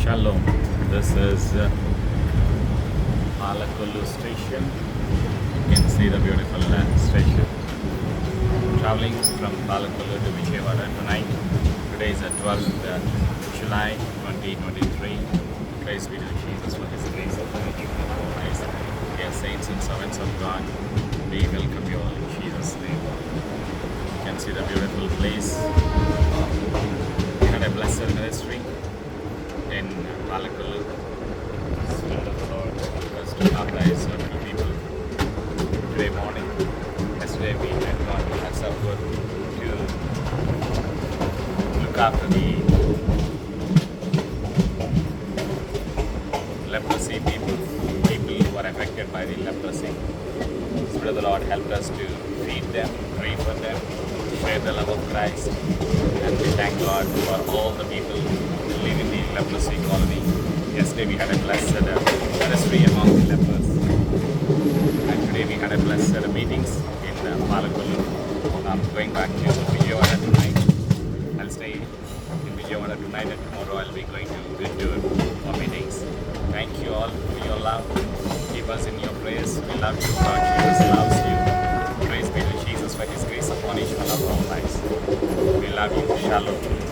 Shalom. This is Palakollu station. You can see the beautiful station. Traveling from Palakollu to Vijayawada tonight. Today is the 12th July 2023. Praise be to Jesus for His grace and mercy. Dear saints and servants of God, we welcome you all in Jesus' name. You can see the beautiful place. We had a blessed ministry in Palakollu. Spirit of the Lord helped us to baptize so many people today morning. Yesterday we had gone to Palakollu to look after the leprosy people who are affected by the leprosy. Spirit of the Lord helped us to feed them, pray for them, share the love of Christ, and we thank God for all the people who live in the leprosy colony. Yesterday we had a blessed ministry among the lepers, and today we had a blessed meetings in Palakollu. I'm going back to Vijayawada tonight. I'll stay in Vijayawada tonight, and tomorrow I'll be going to Guntur for meetings. Thank you all for your love. Keep us in your prayers. We love you. God Jesus loves you. Praise be to Jesus for His grace upon each one of our lives. We love you. Shalom.